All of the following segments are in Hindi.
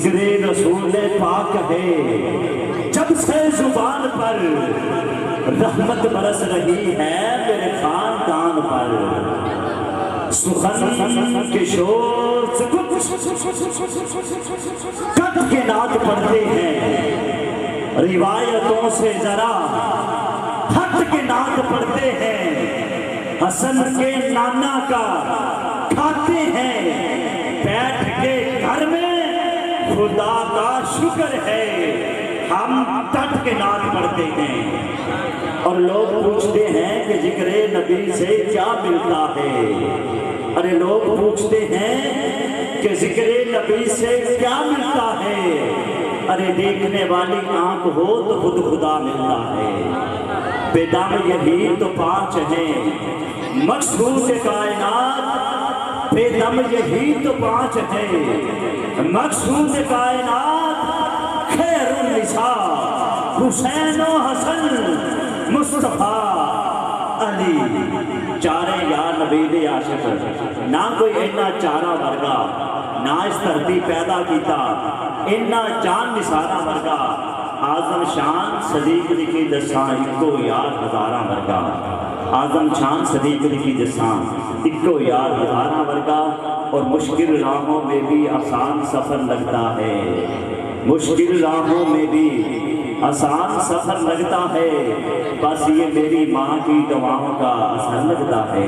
जिक्रे रसूल पाक है, जब से जुबान पर रहमत बरस रही है मेरे खानदान पर। सुखन के शोर से कद के नाद पढ़ते हैं, रिवायतों से जरा हट के नाद पढ़ते हैं। हसन के नाना का खाते हैं, बैठ के घर में खुदा का शुक्र है, हम तट के नाद पढ़ते हैं। और लोग पूछते हैं कि जिक्रे नबी से क्या मिलता है। अरे लोग पूछते हैं कि जिक्रे नबी से क्या मिलता है। अरे देखने वाली आंख हो तो खुद खुदा मिलता है। बेदम यही तो पांच हैं मकसूद कायनात, बेदम यही तो पांच हैं मकसूद कायनात। खैरुन निसा हुसैन व हसन मुस्तफा अली। चारे यार नबी दे आशिक, ना कोई इन्ना चारा वर्गा, ना इस धरती पैदा किया इन्ना जान निसारा वर्गा। आजम शान सदीक लिखी दसा इको यार हजारा वर्गा। आजम शान सदीक लिखी दसा इको यार हजारा वर्गा। और मुश्किल राहों में भी आसान सफ़र लगता है, मुश्किल राहों में भी आसान सफ़र लगता है। बस ये मेरी माँ की दुआओं का असर लगता है।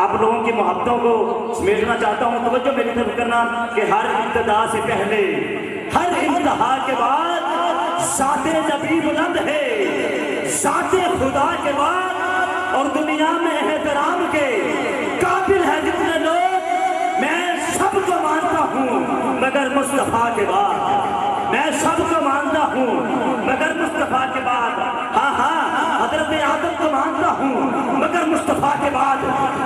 आप लोगों की मोहब्बतों को समेटना चाहता हूँ। तवज्जो मेरी तरफ करना कि हर इब्तिदा से पहले, हर इंतहा के बाद साते नबी बुलंद है, साते खुदा के बाद और दुनिया में एहतराम के काबिल है जितने लोग, मैं सबको मानता हूँ मगर मुस्तफा के बाद। मैं सबको मानता हूँ मगर मुस्तफा के बाद। हाँ हाँ, हजरत आदम को मानता हूँ मगर मुस्तफा के बाद।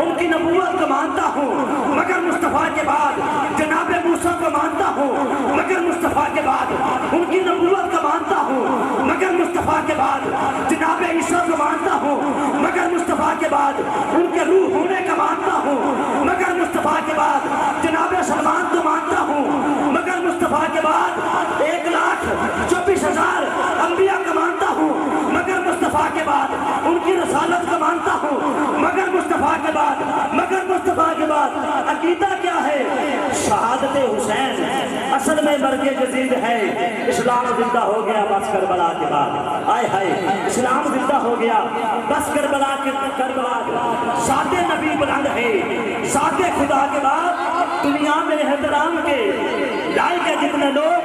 उनकी नबूवत को मानता हूँ मगर मुस्तफा के बाद। जनाब मूसा को मानता हूँ मगर मुस्तफा के बाद। उनकी नबूवत को मानता हूँ मगर मुस्तफा के बाद। जनाब ईसा को मानता हूँ मगर मुस्तफा के बाद। उनके रूह होने का मानता हूँ मगर मुस्तफा के बाद। जनाब सलमान को मानता हूँ मगर मुस्तफा के बाद। 1,24,000 अंबिया को मानता हूँ मगर मुस्तफा के बाद। उनकी रसालत को मानता हूँ मगर मुस्तफा के बाद। मगर मुस्तफा के बाद अकीदा क्या है? शहादत हुसैन असल में मर्गे जदीद है। इस्लाम जिंदा हो गया बस करबला के बाद। आय हाय, इस्लाम जिंदा हो गया बस करबला के बाद। साते नबी बुलंद है, साते खुदा के बाद। दुनिया में एहतराम के लायक है जितने लोग,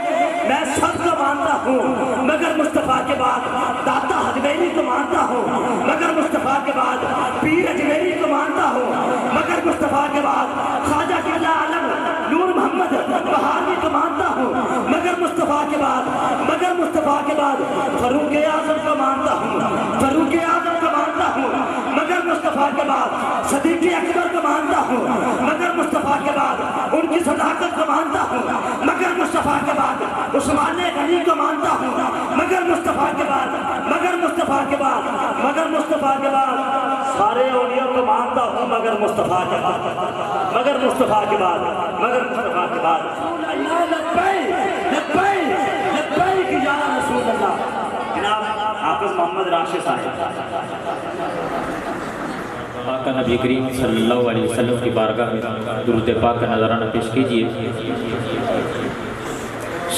मैं सबको मानता हूँ मगर मुस्तफा के बाद। दाता हजमेरी को मानता हूँ मगर मुस्तफा के बाद। पीर अजमेरी को मानता हूँ मगर मुस्तफा के बाद। ख्वाजा किबला आलम नूर मोहम्मद बहारी को मानता हूँ मगर मुस्तफा के बाद। मगर मुस्तफा के बाद फरूक आजम को मानता हूँ, फरूक आजम को मानता हूँ मगर मुस्तफा के बाद। सदीक अकबर को मानता हूँ मगर मुस्तफा के बाद। उनकी सदाकत को मानता हूँ मगर मुस्तफा के बाद। उस्मान गनी को मानता हूँ मगर मुस्तफा के बाद। मगर मुस्तफा के बाद, मगर मुस्तफा के बाद। सारे औलिया को मानता हूँ मगर मुस्तफा के बाद। मगर मुस्तफा के बाद, मगर मुस्तफा के बाद। लब्बैक लब्बैक लब्बैक या रसूल अल्लाह। जनाब हाफिज मोहम्मद राशिद साहब का नबी करीम सल्लल्लाहु अलैहि वसल्लम की बारगाह में दुरूद पाक का नजराना पेश कीजिए।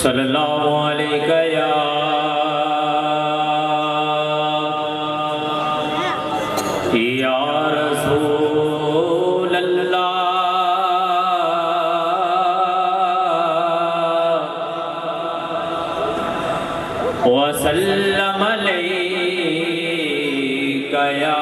सल्लल्लाहु अलैहि या रसूल अल्लाह व सल्लम अलैका या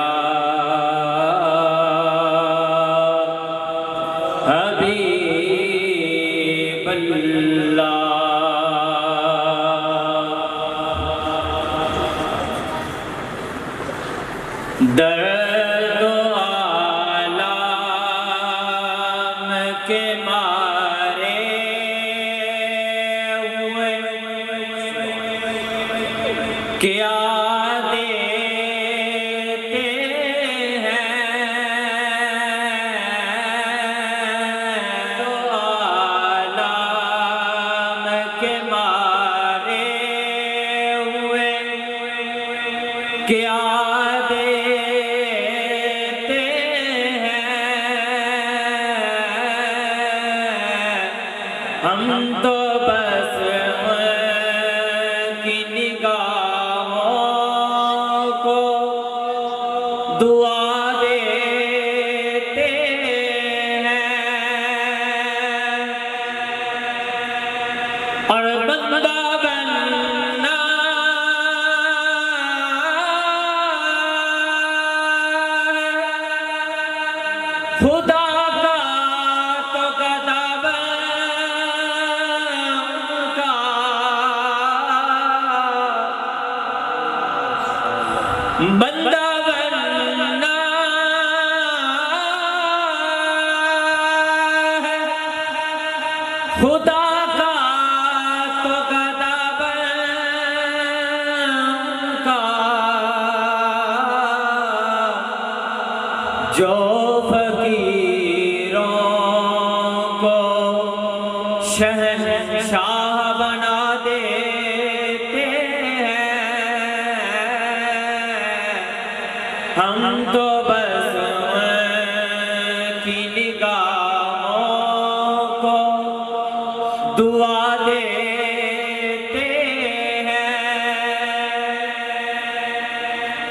दर्द आलम के मारे हुए क्या देते हैं आलम के मारे हुए क्या हम तो बस की निगाहों को दुआ देते हैं और बंदा बनना खुदा का तो गदा बंदा बनना है खुदा का तो गदा बनका जो फकीरों को शहंशाह बना देते हैं हम तो बस की निगाहों को दुआ देते हैं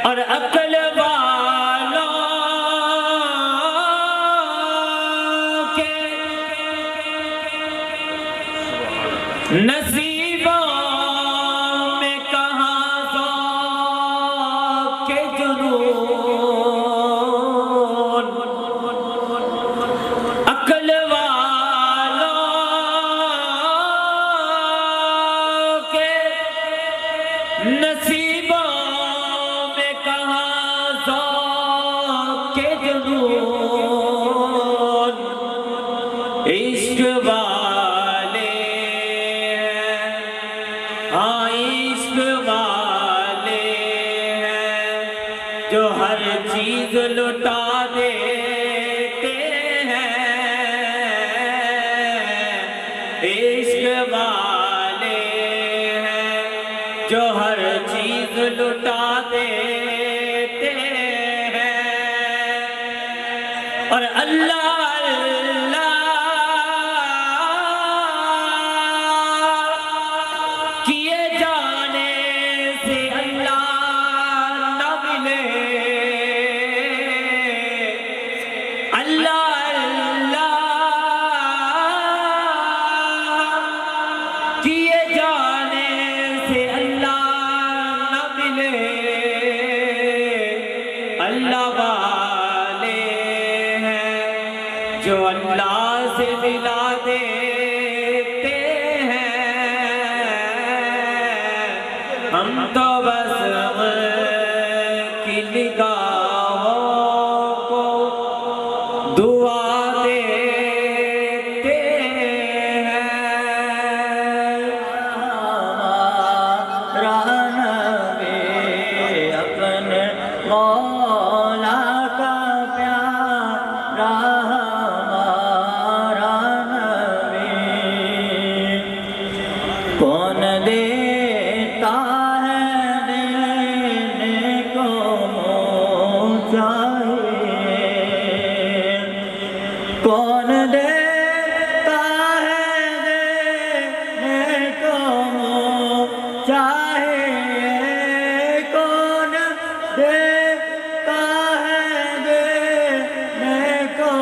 और अक्ल वालों के नसीबों में कहाँ ज़ौक़ के जुनून अक्ल वालों के नसीबों में कहाँ ज़ौक़ के जुनून इश्क वाले हाँ इश्क वाले हैं जो हर चीज लुटा देते हैं इश्क वाले हैं जो हर चीज लुटा देते हैं और अल्लाह किए जाने से अल्लाह न मिले अल्लाह किए जाने से अल्लाह न मिले अल्लाह वाले हैं जो अल्लाह से मिला देते हम तो बस की निगाहों को दुआ देते हैं हमारा नबी अपने मौला का प्यारा हमारा नबी कौन देता है देने को चाहिए कौन देता है देने को चाहिए कौन देता है देने को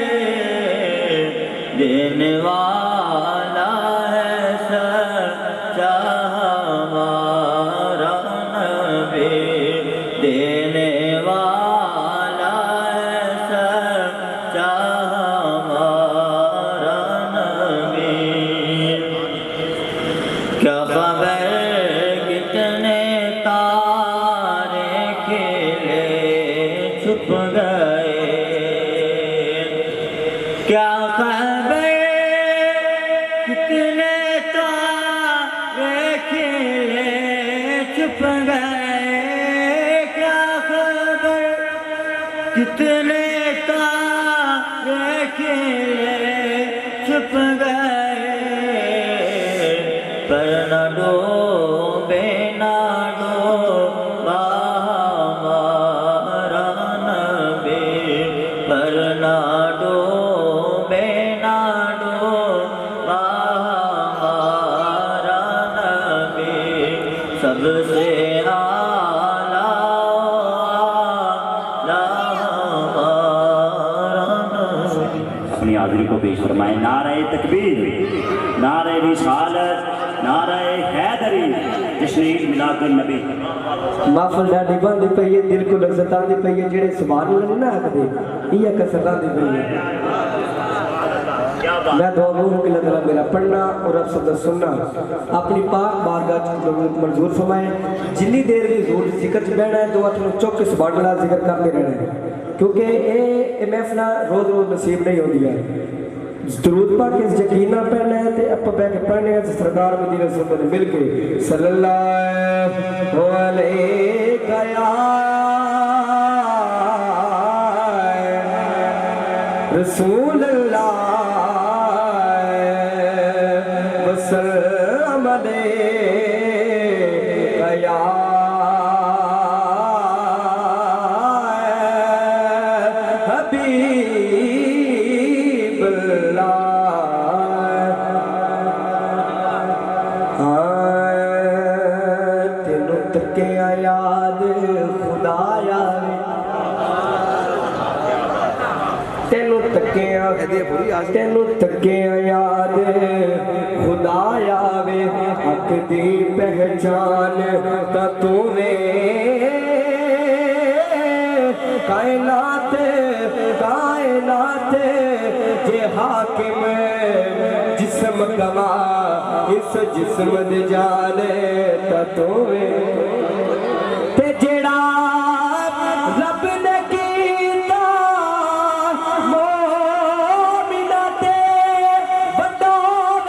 चाहिए देने वाला है सच्चा हमारा नबी देने वाला है सच्चा हमारा नबी क्या खबर कितने तारे खिले छुप गए क्या खबर कितने तारे खिले छुप गए क्या खबर कितने तारे खिले छुप गए पर न डूबे न डूबा हमारा नबी पर न डूबे न डूबा हमारा नबी सबसे आला हमारा नबी अपनी हाजिरी को पेश फरमाए नारे तकबीर नारे रिसालत नारे हैदरी जश्न ईद मिलादुन नबी महफिल ॾाढी बंदी पई है दिल को लज़्ज़त आंदी पई है जेड़े सुभान अल्लाह नहीं ना आखदे इहा कसर आंदी पई है मैं दुआ मांगूं कि अल्लाह ताला मेरा पढ़ना और आप सबका सुनना अपनी पाक बारगाह च मंजूर फरमाए। जिन्नी देर भी हुजूर दी जिक्र च बहना है दुआ तुम चौके सुभान अल्लाह जिक्र करते रहना है, क्योंकि ये महफिल रोज रोज नसीब नहीं होती है। दरूद पाक इस यकीन ना पढ़ना है तो आप बैठ के पढ़ने हैं सरदार मदीना सुल्तान मिल के सल्लल्लाहु अलैहि रसूल अल्लाह वसल्लम अलैका हबीब अल्लाह। तेनू तके याद खुदाया तेनू तके याद खुदाया वे हक दी पहचान ता तू वे कायनात कायनात जे हाकिम जिस्म गवा इस जिस्म दे जाने ता तू वे ते जेड़ा रब ने कीता मोमिना ते बड़ा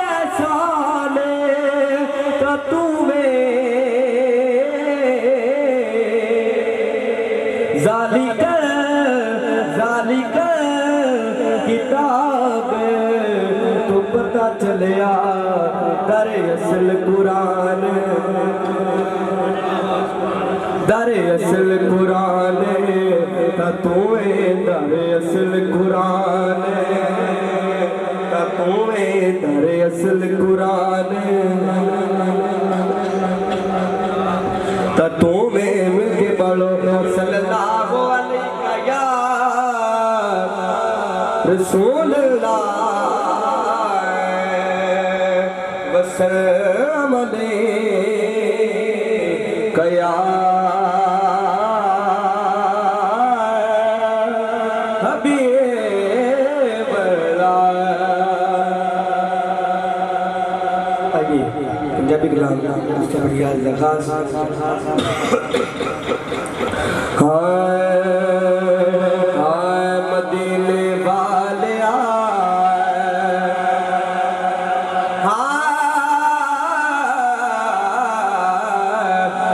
एहसान ता तू वे ज़ालिक किताब तू पता चलिया दर असल कुरान दर असल कुरान ता तू दर असल कुरान ता तू दर असल कुरान ता तू मिल के बोलो सल्लल्लाहु अलैहि या रसूल अल्लाह वसल्लम अलैका या हबीब अल्लाह। आइए पंजाबी कलाम मुस्तफिया ज़खास मदीने वाले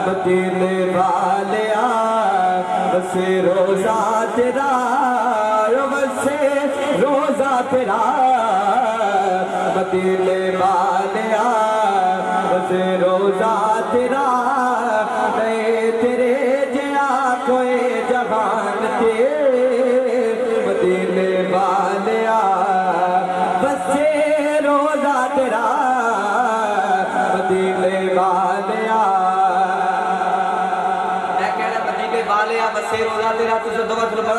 मदीने वाले बसे रोजा तेरा बसे रोजा तेरा मदीने वाले बसे रोजा तेरा तेरे जया कोई जहान ते मदीने वाले बसे रोजा तेरा मदीने वाले मदीने वाले बसे रोजा तेरा तुझे दो बात पता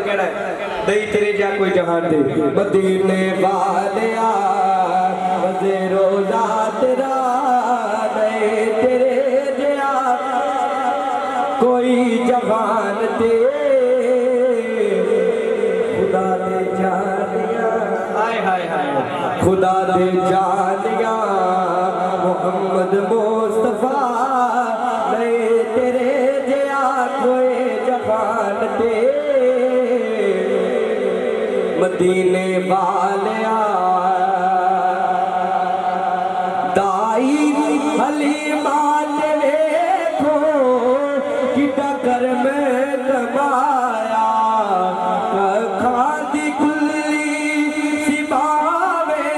कहना नहीं तेरे जया कोई जहान ते मदीने वाले बसे रोजा तेरा नहीं तेरे जया कोई जवान ते खुदा दे जानिया हाय हाय हाय खुदा दे जानिया मोहम्मद मुस्तफा नहीं तेरे जया कोई जवान ते मदीने वाले दाई हलीमा कर में कमाया खादी कुल्ली सिबावे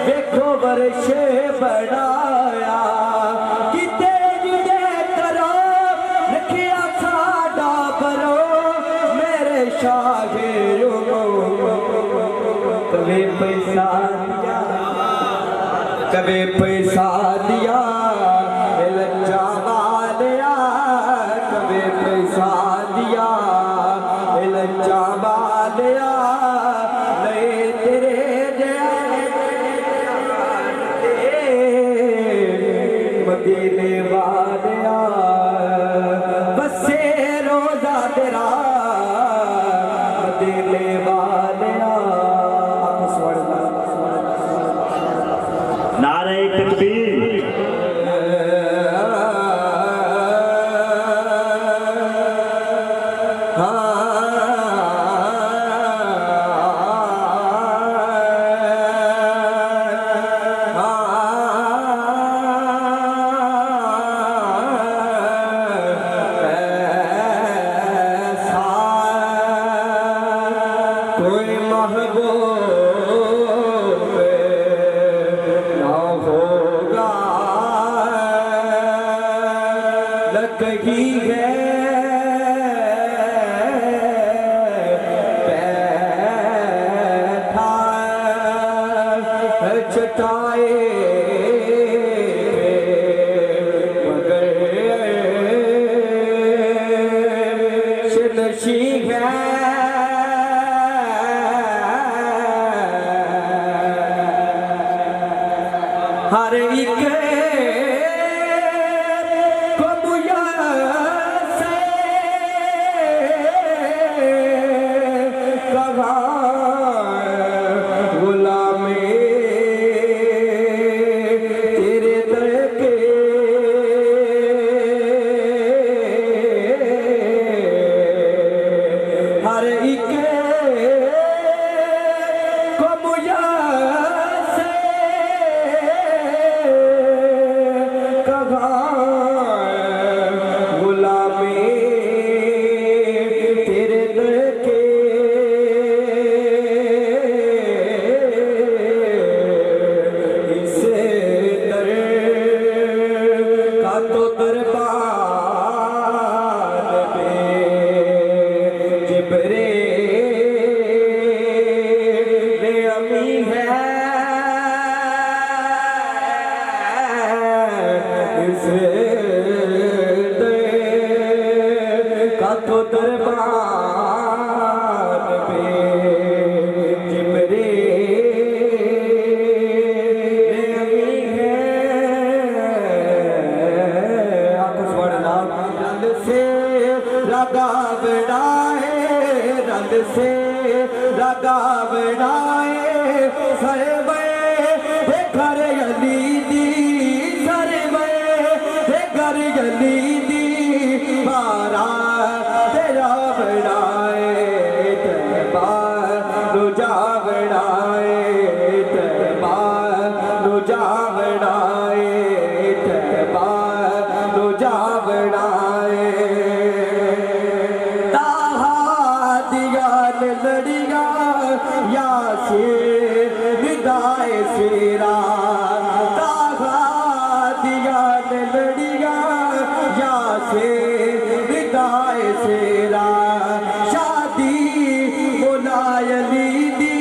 देखो वर्षे बढ़ाया किते जुदे करो रखिया साडा बरो मेरे शाहे कभी पैसा दिया कभी पैसा दिया लज्जा वालिया कभी पैसा दिया लज्जा वालिया नहीं तेरे जया मदीने वालिया बसे रोजा तेरा मदीने वालिया कोई महबूब ना होगा न कहीं है बैठा चटाए हर एक को दुआ से कहा गुलामी तेरे दर के हर एक को मुझा गुलामी तेरे दर के इस दर का तो दरबार में जिब्रील अमी है इस का तो दरबार पे जिब्रील अमी है आपको सुभान रंग से लगा बनाए रंग से लगा बनाए सरवे घर अली दी सरवे घर अली दी बारा तेरा बनाए तबार रुझा बनाए तबार रुझा बनाए तबार रुझा बनाए ताहा दिया लड़िया या से विदाए सेरा ताहा दिया लड़िया या से विदाए सेरा शादी मुलायली दी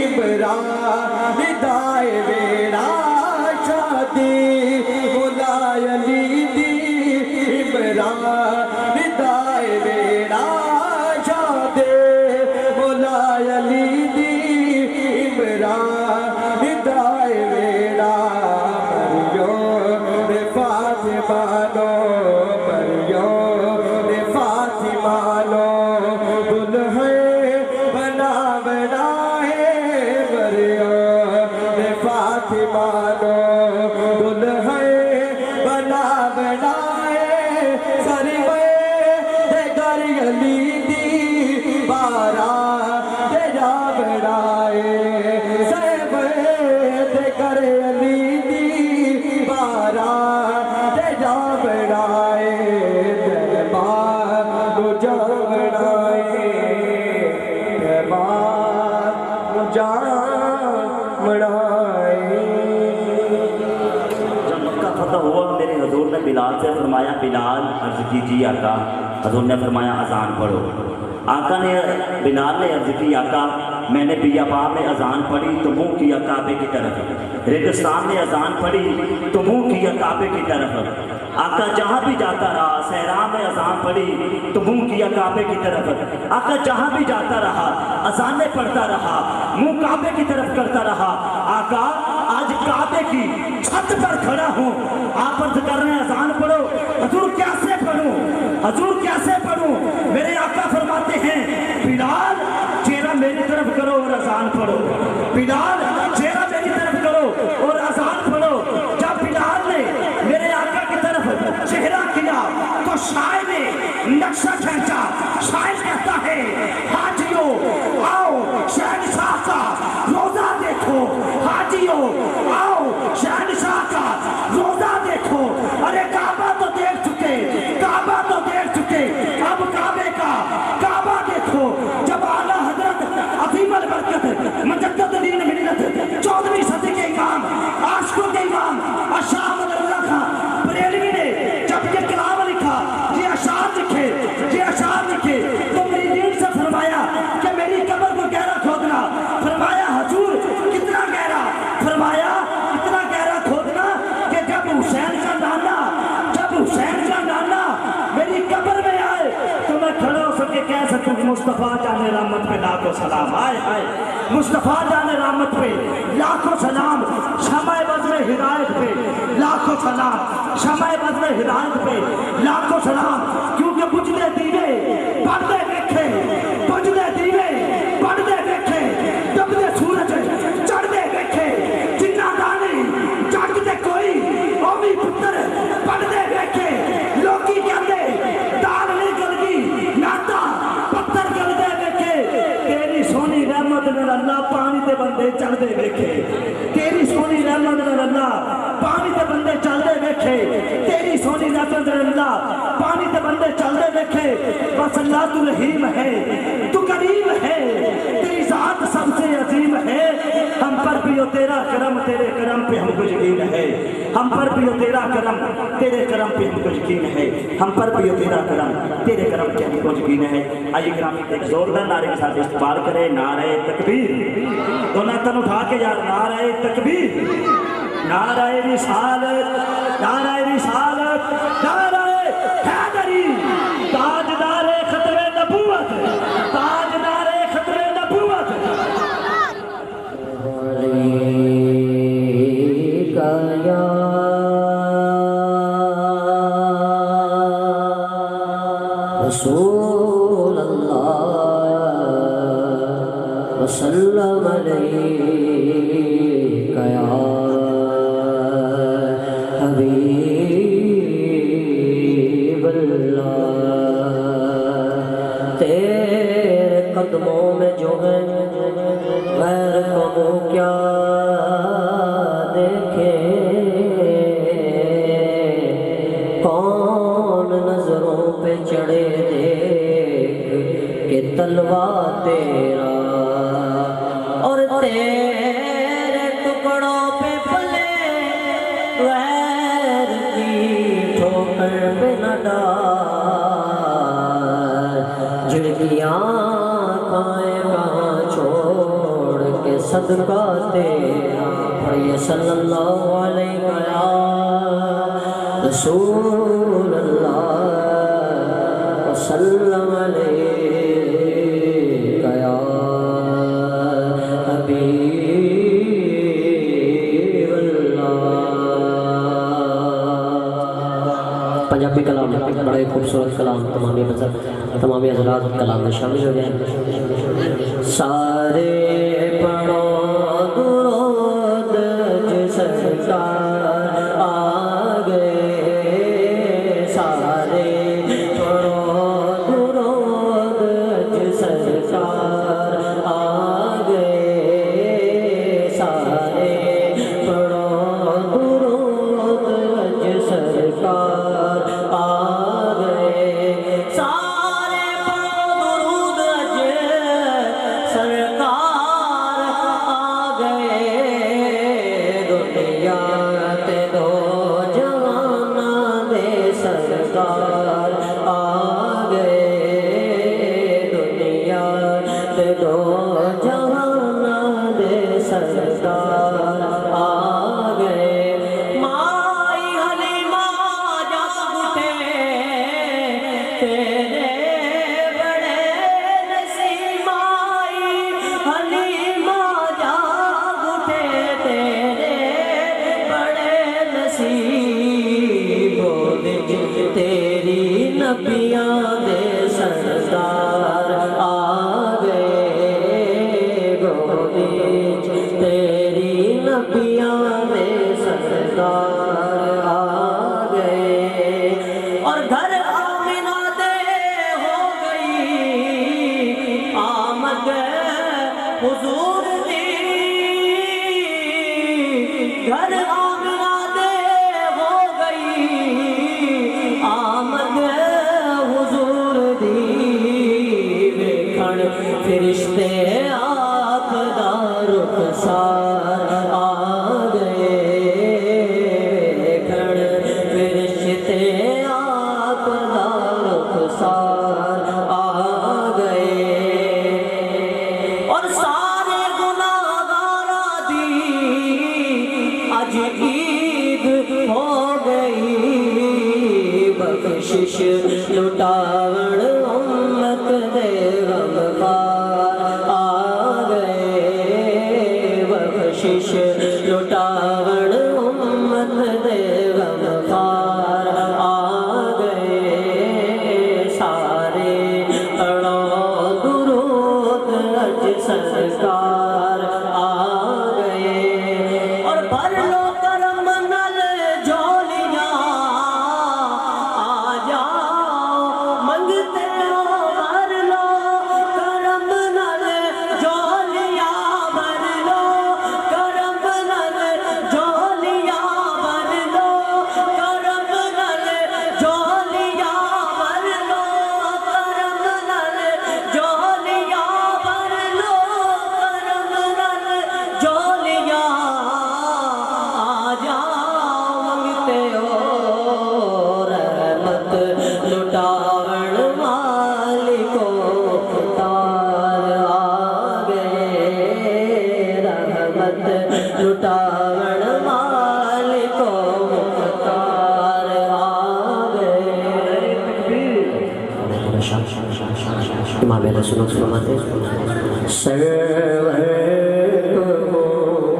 इमरान विदाए वेरा शादी मुलायली दी इमरान विदाए वेरा शादी मुलायली दी इमरान विदाए वेरा परियो रे फातिमा लो परियो रे फातिमा लो दुल्हन बना बनाए परियो रे फातिमा लो दुल्हन बना बनाए सरवे घर अली दी बारा तेरा बनाए सरवे घर अली दी बारा तेरा बनाए दरबार रुझा बनाए दरबार रुझा बनाए जब मक्का फतह हुआ मेरे हजूर ने बिलाल से फरमाया बिलाल अर्ज कीजिए आका हजूर ने फरमाया अजान पढ़ो आका ने बिलाल ने अर्ज की आका मैंने बियाबा में अजान पढ़ी तो मुँह किया काबे की तरफ रेगिस्तान में अजान पढ़ी तो मुँह किया काबे की तरफ आका जहाँ भी जाता रहा सहरा में अजान पढ़ी तो मुँह किया काबे की तरफ आका जहाँ भी जाता रहा अजानें पढ़ता रहा मुँह काबे की तरफ करता रहा आका आज काबे की छत पर खड़ा हूँ आप अर्ज कर रहे हैं अजान पढ़ो हजूर कैसे पढ़ूं हजूर कैसे पढ़ूं मेरे आका फरमाते हैं बिलाल चेहरा मेरी तरफ करो और अजान पढ़ो बिलाल चेहरा मेरी तरफ करो और अजान पढ़ो जब बिलाल ने मेरे आका की तरफ चेहरा किया तो शायर ने नक्शा खींचा शायर कहता है हाजियों आओ शहनशाह का रोजा देखो हाजियों आओ शहनशाह का रोजा देखो अरे काबा तो देख चुके काबा तो देख चुके अब काबे का काबा देखो जब आला हजरत मुस्तफ़ा जाने रहमत पे लाखों सलाम। आए आए मुस्तफ़ा जाने रहमत पे लाखों सलाम। शमाए बज़्र हिदायत पे लाखों सलाम। शमाए बज़्र हिदायत पे लाखों सलाम। क्योंकि बुझदे दीवे पढ़दे देखे, बुझदे दीवे पढ़दे देखे, डबदे सूरज चढ़दे देखे, जिन्ना दाने चढ़दे कोई ओवी पुत्र पढ़दे देखे। लोकी कहते दाल नहीं गलगी नाता पत्थर गलदे देखे। तेरी सोनी रहमत ने अल्लाह पानी ते बंदे चढ़दे देखे। तेरी सोनी रहमत ने अल्लाह पानी ते बंदे चलदे देखे। तेरी सोनी रहमत ने अल्लाह पानी ते बंदे चलदे देखे। बस अल्लाह तू रहीम है, तू करीम है, तेरी जात सबसे अजीम है। हम पर भी हो तेरा करम, तेरे करम पे हमको यकीन है। हम पर भी हो तेरा करम, तेरे करम पे हमको यकीन है। हम पर भी हो तेरा करम, तेरे करम पे हमको यकीन है। आइए ग्रामीण एक जोरदार नारे के साथ इस्तकबाल करें। नारे तकबीर, दोनों हाथ उठा के यार, नारे तकबीर, नारे रिसालत, नारे रिसालत, नारे हैदरी, ताजदारे खतरे नबूवत, ताजदारे खतरे नबूवत। रसूल अल्लाह वसल्लम अलैका या हबीब अल्लाह। तेरे कदमों में जो है गैर को क्या देखे, कौन नजरों पे चढ़े देख के तलवा तेरा, और तेरे टुकड़ों पे पले गैर की ठोकर पे न डाल। जिनकी आँखें कहाँ छोड़ के सदका तेरा, पढ़िए सल्लल्लाहु अलैहि रसूल अल्लाह वसल्लम अलैका या हबीब अल्लाह। पंजाबी कलाम बड़े खूबसूरत कलाम, तमामी नजर तमामी हजरात कलाम में शामिल हो जाए। सारे पढ़ो दुरूद जिस सरकार आ गए, सारे पढ़ो दुरूद जिस सरकार आ गए, सारे पढ़ो दुरूद जिस सरकार आ गए, सारे पढ़ो दुरूद जिस सरकार आ गए। दुनिया ते दो जहाना दे सरकार आ गए, दुनिया ते दो जहाना दे सरकार आ गए। माई हलीमा जाग उठे तेरे बड़े नसीब, माई हलीमा जाग उठे तेरे बड़े नसीब। गोद तेरी नबियाँ दे सरदार आ गए, गोद तेरी नबियाँ दे सरदार आ गए। और घर आमिना दे हो गई आमद हुजूर दी, घर आमिना दे हो गई आमद हुजूर दी। वेखण फिरिश्ते आप दा रुखसार आ गए, वेखण फिरिश्ते आप दा रुखसार आ गए। और सारे गुनाहगारा दी अज ईद हो गई, बख्शिश लुटावण उम्मत दे बख्शिश लुटावण उम्मत दे गमखार आ गए सारे पढ़ो दुरूद अज सरकार आ गए और भर लो करम नल झोलियां आ जाओ मंगते हो भर लो करम नल झोलियां भर लो करम नल झोलियां भर लो करम नल झोलियां भर लो करम नल झोलियां भर लो करम नल झोलियां आ जाओ मंगते हो रहमत लुटावण मालिको तार आ गए रहमत लुटावण मालिको तार आ गए इमाम रसूल फरमाते सर्वर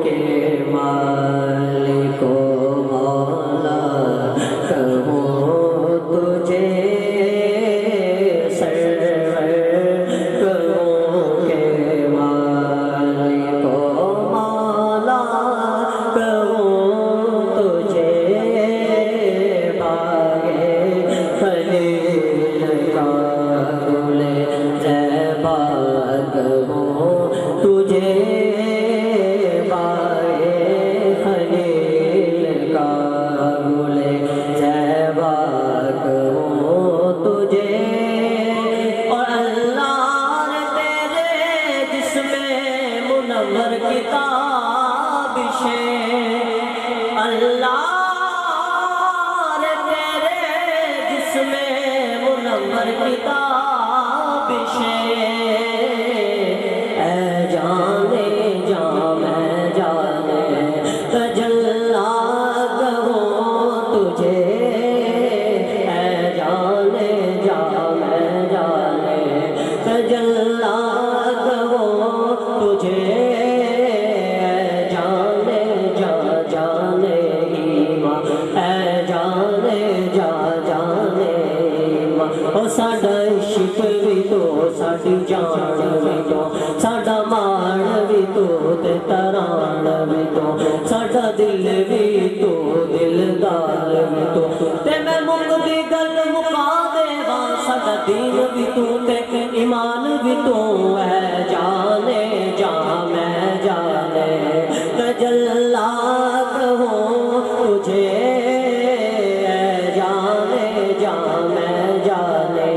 के मालिको मौला कहूँ तुझे सर्वर के मालिको मौला कहूँ तुझे बागे खलील का गुले जैबा कहूँ तुझे बागे खलील का गुले जैबा कहूँ तुझे और अल्लाह ने तेरे जिसमें मुनव्वर किताबिश अल्लाह ने तेरे जिसमें मुनव्वर किताबिश ऐ जाने जा मैं जाने तजल्ला कहूँ तुझे ऐ जाने जा मैं जाने तजल्ला कहूँ तुझे ऐ जाने जा जाने ईमा ऐ जाने जा जाने ईमा ओ साडा इश्क भी तो साडी जान भी तो साडा मान भी तो ते तरान भी तो साडा दिल भी तो दिलदार भी तो ते मैं मुकदी गल मुका देवा साडा दीन भी तू ते ईमान भी तू है जाने जा मैं जाने तजल्ला कहूँ तुझे ऐ जाने जा मैं जाने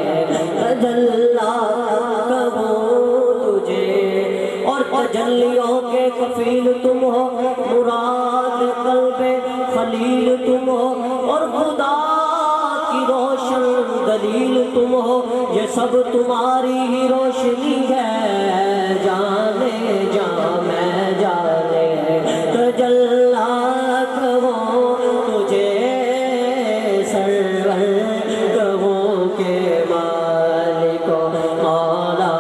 तजल्ला कहूँ तुझे और तजल्लियों के कफील तुम हो मुराद कल्बे खलील तुम हो और खुदा की रोशन दलील तुम हो ये सब तुम्हारी ही रोशनी है जाने जा मैं जाने तजल्ला कहूँ तुझे सर्वर कहूँ के मालिको मौला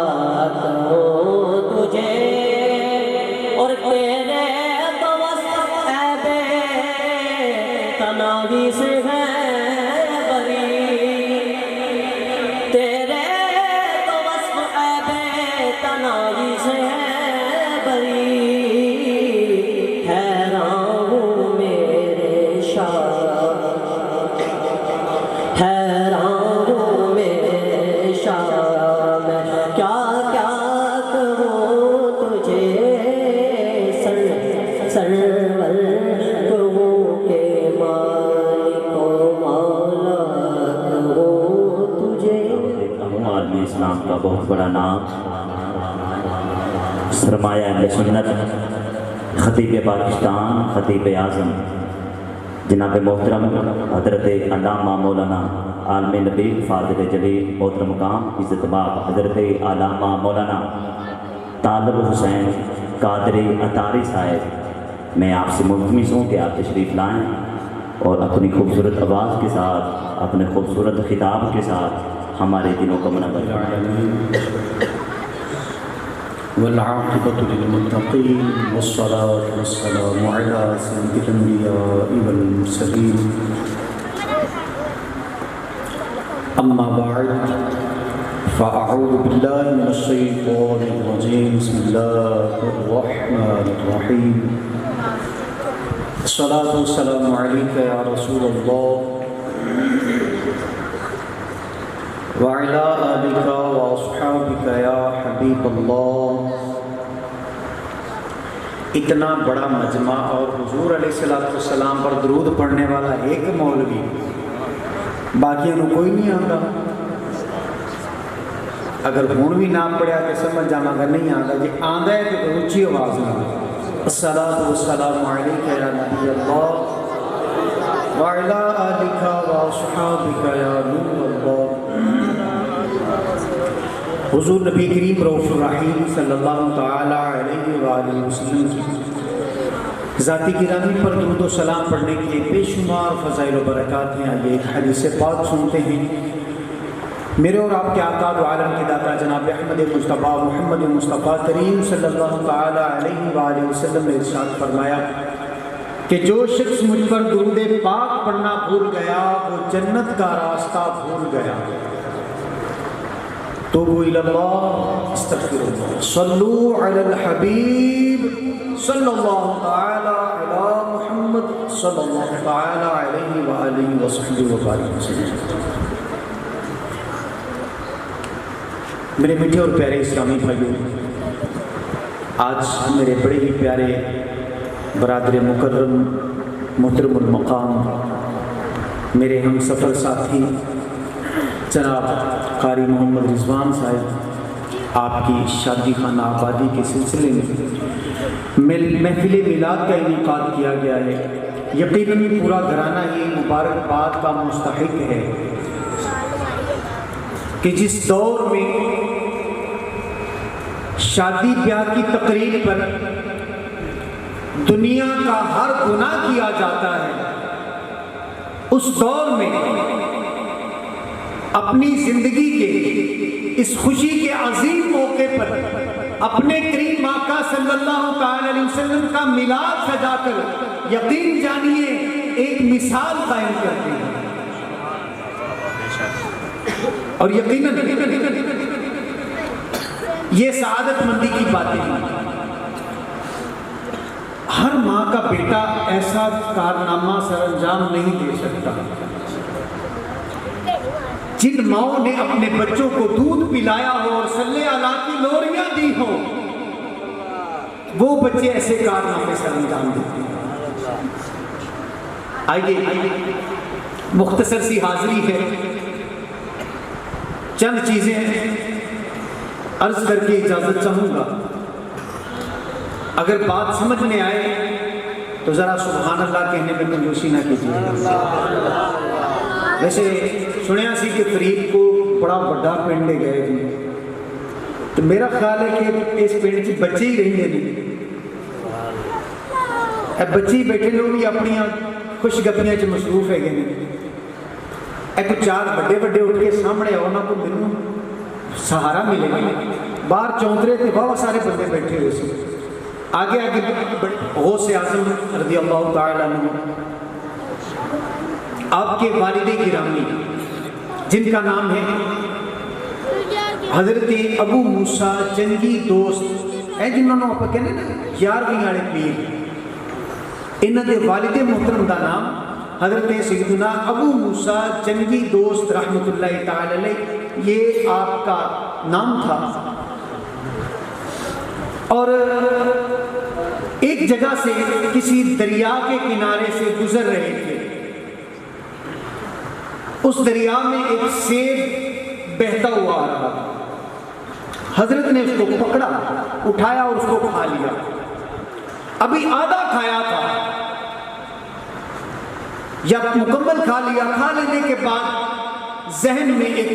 कहूँ तुझे और तेरे तवस ऐबे तनावी से है बरी तेरे तवस ऐबे तनावी से है बरी हैरान हूँ मेरे शाह हैरान हूँ मेरे शाह मैं क्या क्या कहूँ तुझे सर्वर कहूँ के मालिको मौला कहूँ तुझे आलमी इस्लाम का बहुत बड़ा नाम सरमाया अहले सुन्नत खतीब पाकिस्तान खतीब आज़म जनाब मोहतरम हज़रत अल्लामा मौलाना आलम नबी फ़ाज़िल जलील मोहतरम मकाम इज़्ज़त बाब हज़रत अल्लामा मौलाना तालिब हुसैन कादरी अतारी साहब मैं आपसे मुल्तमिस हूँ कि आप तशरीफ़ लाएँ और अपनी खूबसूरत आवाज़ के साथ अपने खूबसूरत खिताब के साथ हमारे दिलों को मुनव्वर करें। वल्आक़िबतु लिल्मुत्तक़ीन वस्सलातु वस्सलामु अला सय्यिदिल अंबिया'i वल मुरसलीन अम्मा बअद फ़अऊज़ु बिल्लाहि मिनश शैतानिर रजीम बिस्मिल्लाहिर रहमानिर रहीम अस्सलातु वस्सलामु अलैका या रसूलल्लाह व अला आलिका व अस्हाबिका या हबीबल्लाह। इतना बड़ा मजमा और हुजूर अलैहिस्सलाम पर दरूद पढ़ने वाला एक मौलवी, बाकियों को कोई नहीं आता। अगर हुण भी ना पढ़िया तो समझ जावांगा नहीं आता, जे आंदा है तो ऊंची आवाज़ में अस्सलातु वस्सलामु अलैका या नबी अल्लाह व अला आलिका व अस्हाबिका या नूर अल्लाह। हुजूर नबी करीम रऊफ़ुर रहीम सल्लल्लाहु तआला अलैहि व आलिहि वसल्लम की ज़ाती गिरामी पर दुरूद व सलाम पढ़ने के लिए बेशुमार फ़ज़ाइल व बरक़ात हैं। आइए एक हदीस पाक सुनते हैं। मेरे और आपके आका दो आलम के दाता जनाब अहमद मुस्तफ़ा मोहम्मद मुस्तफ़ा करीम सल्लल्लाहु तआला अलैहि व आलिहि वसल्लम ने इरशाद फरमाया कि जो शख्स मुझ पर दुरूद पाक पढ़ना भूल गया वो जन्नत का रास्ता भूल गया। तूबू इलल्लाह अस्तग़फिरुल्लाह सल्लू अलल हबीब सल्लल्लाहु तआला अला मुहम्मद सल्लल्लाहु तआला अलैहि व आलिहि वसहबिहि व बारिक वसल्लम। मेरे मीठे और प्यारे इस्लामी भाइयों, आज मेरे बड़े ही प्यारे बरादर मुकर्रम मोहतरमुल मकाम मेरे हम सफ़र साथी जनाब कारी मोहम्मद रिजवान साहब, आपकी शादी खाना आबादी के सिलसिले में महफिल मिलाद का इनेकाद किया गया है। यकीनन पूरा घराना ही मुबारकबाद का मुस्तहिक है कि जिस दौर में शादी ब्याह की तकरीर पर दुनिया का हर गुनाह किया जाता है, उस दौर में अपनी जिंदगी के इस खुशी के अजीम मौके पर अपने करीम आका सल्लल्लाहु अलैहि वसल्लम का मिलाद सजाकर यकीन जानिए एक मिसाल कायम करते हैं। और यकीनन ये सआदतमंदी की बातें हैं। हर माँ का बेटा ऐसा कारनामा सरअंजाम नहीं दे सकता। जिन माओं ने अपने बच्चों को दूध पिलाया हो और सल्ले अला की लोरियां दी हो, वो बच्चे ऐसे कारनामे सरअंजाम देते हैं। आइए मुख्तसर सी हाजिरी है, चंद चीजें अर्ज करके इजाजत चाहूंगा। अगर बात समझ में आए तो जरा सुभान अल्लाह कहने में कंजूसी ना कीजिए। वैसे सुनिया सी कि फरीद को बड़ा बड़ा पिंड गए जी, तो मेरा ख्याल है कि इस पिंड च बच्चे ही रहेंगे नहीं, बच्चे ही बैठे लोग भी अपनी खुशगपियां च मसरूफ है। एक चार बड़े बड़े उठ के सामने आओ ना, को मैनू सहारा मिलेगा। बाहर चौंतरे थे बहुत सारे बंदे बैठे हुए थे। आगे आगे गौसे आज़म रज़ी अल्लाह तआला अन्हु, आपके वालिद गिरामी जिनका नाम है हज़रत अबू मूसा जंगी दोस्त है, जिन्होंने आप कहने ना 11वीं वाले पीर, इन्हों के वालिद मोहतरम का नाम हज़रत सैयदना अबू मूसा जंगी दोस्त रहमतुल्लाहि तआला अलैह, ये आपका नाम था। और एक जगह से किसी दरिया के किनारे से गुजर रहे थे। उस दरिया में एक सेब बहता हुआ आ रहा था। हजरत ने उसको पकड़ा, उठाया और उसको खा लिया। अभी आधा खाया था या मुकम्मल खा लिया। खा लेने के बाद जहन में एक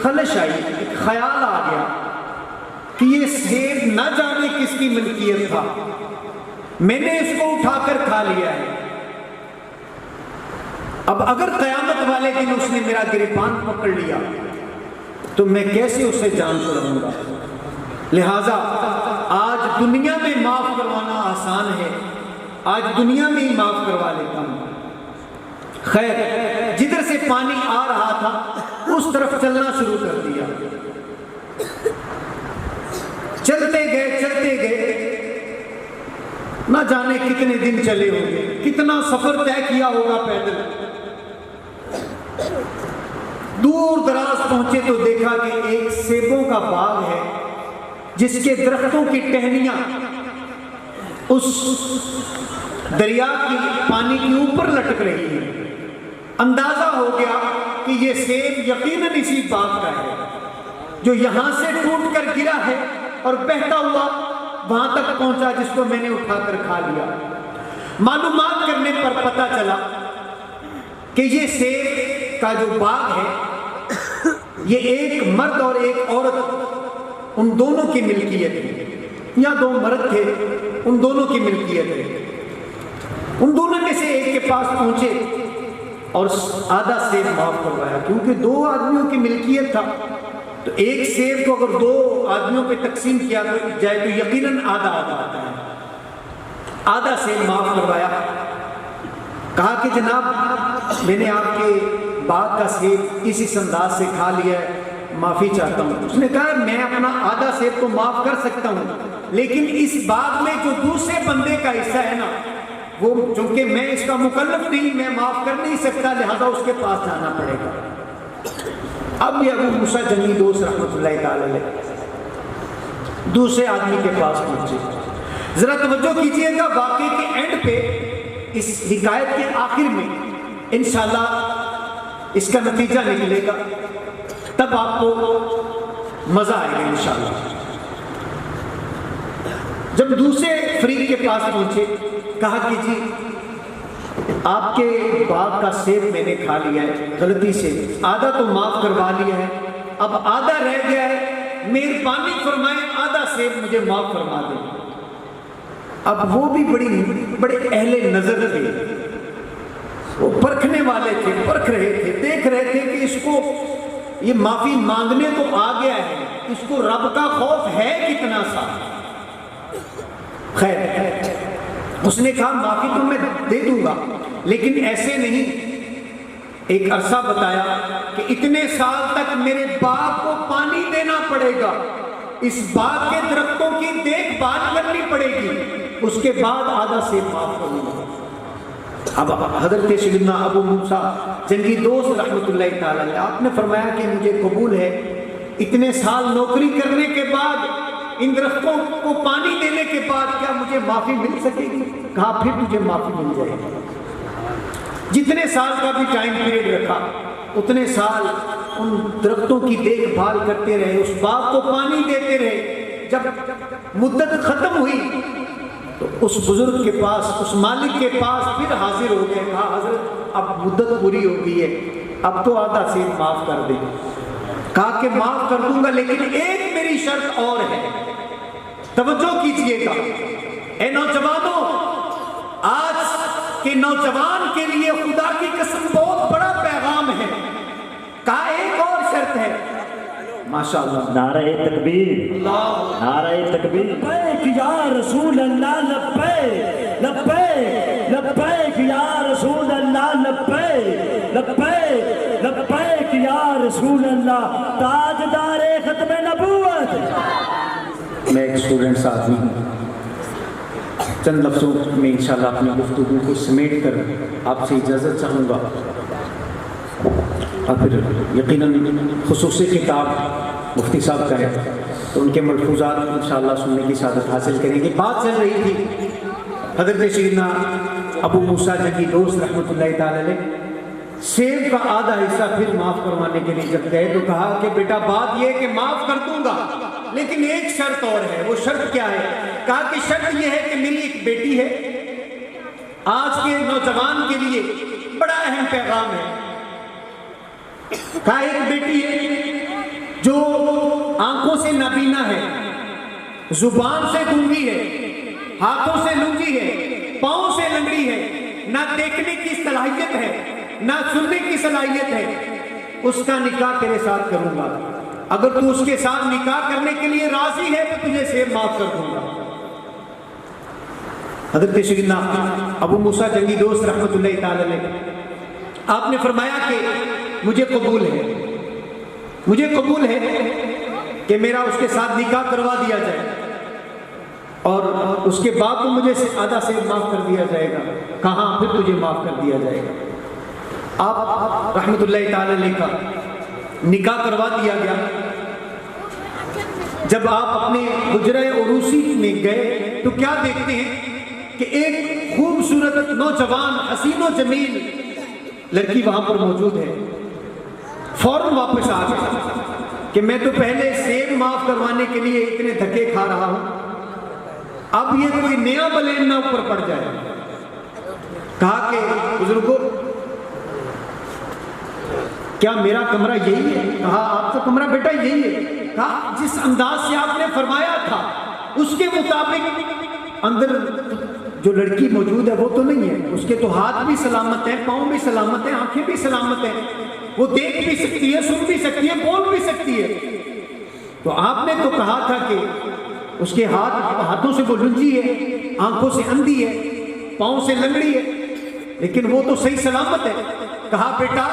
खलश आई, एक ख्याल आ गया कि ये सेब न जाने किसकी मिल्कियत था, मैंने इसको उठाकर खा लिया है। अब अगर क़यामत वाले दिन उसने मेरा गिरबान पकड़ लिया तो मैं कैसे उसे जान छुड़ाऊंगा। लिहाजा दुनिया में माफ करवाना आसान है, आज दुनिया में ही माफ करवा लेता हूँ। खैर, जिधर से पानी आ रहा था उस तरफ चलना शुरू कर दिया। चलते गए, ना जाने कितने दिन चले होंगे, कितना सफर तय किया होगा पैदल। दूर दराज पहुंचे तो देखा कि एक सेबों का बाग है जिसके दरख्तों की टहनियां उस दरिया की पानी के ऊपर लटक रही है। अंदाजा हो गया कि ये सेब यकीनन इसी बाग का है जो यहां से टूट कर गिरा है और बहता हुआ वहां तक पहुंचा, जिसको मैंने उठाकर खा लिया। मालूमात करने पर पता चला कि ये सेब का जो बाग है ये एक मर्द और एक औरत, उन दोनों की मिल्कियत है, या दो मर्द थे उन दोनों की मिल्कियत है। उन दोनों में से एक के पास पहुंचे और आधा सेब माफ करवाया, क्योंकि दो आदमियों की मिल्कियत था तो एक सेब को अगर दो आदमियों पे तकसीम किया जाए तो यकीनन आधा आधा आता है। आधा सेब माफ करवाया, कहा कि जनाब मैंने आपके बाग का सेब इस अंदाज से खा लिया है, माफी चाहता हूँ। उसने कहा मैं अपना आधा सेब तो माफ कर सकता हूँ, लेकिन इस बाग में जो दूसरे बंदे का हिस्सा है ना, वो चूंकि मैं इसका मुकल्लफ नहीं, मैं माफ कर नहीं सकता, लिहाजा उसके पास जाना पड़ेगा। अब ये अबू मूसा जंगी दोस्त रहमतुल्लाह ताला अलैह दूसरे आदमी के पास पहुंचे। जरा तवज्जो कीजिएगा, वाकई के एंड पे, इस हिकायत के आखिर में इंशाल्लाह इसका नतीजा निकलेगा, तब आपको मजा आएगा इंशाल्लाह। जब दूसरे फरीक के पास पहुंचे, कहा कि जी आपके बाग का सेब मैंने खा लिया है गलती से, आधा तो माफ करवा लिया है, अब आधा रह गया है, मेहरबानी फरमाएं आधा सेब मुझे माफ फरमा दें। अब वो भी बड़े अहले नजर थे, वो परखने वाले थे, परख रहे थे, देख रहे थे कि इसको ये माफी मांगने तो आ गया है, इसको रब का खौफ है कितना सा। खैर, उसने कहा माफी तो मैं दे दूंगा, लेकिन ऐसे नहीं। एक अरसा बताया कि इतने साल तक मेरे बाग को पानी देना पड़ेगा, इस बाग के दरख्तों की देखभाल करनी पड़ेगी, उसके बाद आधा सेब माफ करूंगा। अब हजरत सैयदना अबू मूसा जंगी दोस्त रहमतुल्लाह ताला अलैह, आपने फरमाया कि मुझे कबूल है, इतने साल नौकरी करने के बाद, इन दरख्तों को पानी देने के बाद क्या मुझे माफी मिल सकेगी? कहा फिर तुझे माफी मिल जाएगी। जितने साल का भी टाइम पीरियड रखा, उतने साल उन दरख्तों की देखभाल करते रहे, उस बाग को पानी देते रहे। जब मुद्दत खत्म हुई तो उस बुजुर्ग के पास, उस मालिक के पास फिर हाजिर हो गए। कहा हजरत अब मुद्दत पूरी हो गई है, अब तो आधा सेब माफ कर दे। कहा कि माफ कर दूंगा, लेकिन एक मेरी शर्त और है, तवज्जो कीजिएगा। ए नौजवानों, आज के नौजवान के लिए खुदा की कसम बहुत बड़ा पैगाम है। कहा एक और शर्त है। माशाअल्लाह, नारे तकबीर, नारे तकबीर। लब्बैक या रसूल अल्लाह, लब्बैक लब्बैक लब्बैक या रसूल अल्लाह, लब्बैक लब्बैक लब्बैक या रसूल अल्लाह, ताजदारे खत्म नबूवत। मैं एक स्टूडेंट्स आदमी हूँ, चंद लफ्ज़ों में इंशाल्लाह अपनी गुफ्तगू को समेट कर आपसे इजाज़त चाहूँगा, और फिर यकीनन खुसूसी किताब मुफ्ती साहब का है तो उनके मलफूज़ात इंशाल्लाह सुनने की सादत हासिल करेंगे। बात चल रही थी हज़रत सैयदना अबू मूसा जंगी दोस्त रहमतुल्लाह ताला अलैह सेब का आधा हिस्सा फिर माफ़ करवाने के लिए जब गए तो कहा कि बेटा बात यह कि माफ़ कर दूंगा, लेकिन एक शर्त और है। वो शर्त क्या है? कहा कि शर्त यह है कि मेरी एक बेटी है, आज के नौजवान के लिए बड़ा अहम पैगाम है। कहा एक बेटी है जो आंखों से नाबीना है, जुबान से गूंगी है, हाथों से लूंगी है, पांव से लंगड़ी है, ना देखने की सलाहियत है, ना सुनने की सलाहियत है। उसका निकाह तेरे साथ करूंगा, अगर तू उसके साथ निकाह करने के लिए राजी है तो तुझे सेब माफ कर दूंगा। हज़रत सैयदना अबू मूसा जंगी दोस्त रहमतुल्लाह ताला अलैह, आपने फरमाया कि मुझे कबूल है कि मेरा उसके साथ निकाह करवा दिया जाए और उसके बाद तो मुझे आधा से माफ़ कर दिया जाएगा। कहाँ फिर तुझे माफ़ कर दिया जाएगा। आप रहमतुल्लाह ताला अलैह का निकाह करवा दिया गया। जब आप अपने हुजरे उरूसी में गए तो क्या देखते हैं कि एक खूबसूरत नौजवान हसीनो जमील लड़की वहां पर मौजूद है। फौरन वापस आ गए कि मैं तो पहले सेब माफ करवाने के लिए इतने धक्के खा रहा हूं, अब ये कोई नया बलेन ना ऊपर पड़ जाए। कहा कि बुजुर्गों, क्या मेरा कमरा यही है? कहा आपका कमरा बेटा यही है। कहा जिस अंदाज से आपने फरमाया था उसके मुताबिक अंदर जो लड़की मौजूद है वो तो नहीं है। उसके तो हाथ भी सलामत है, पाँव भी सलामत है, आंखें भी सलामत है, वो देख भी सकती है, सुन भी सकती है, बोल भी सकती है। तो आपने तो कहा था कि उसके हाथों से वो लुंजी है, आंखों से अंधी है, पाँव से लंगड़ी है, लेकिन वो तो सही सलामत है। कहा बेटा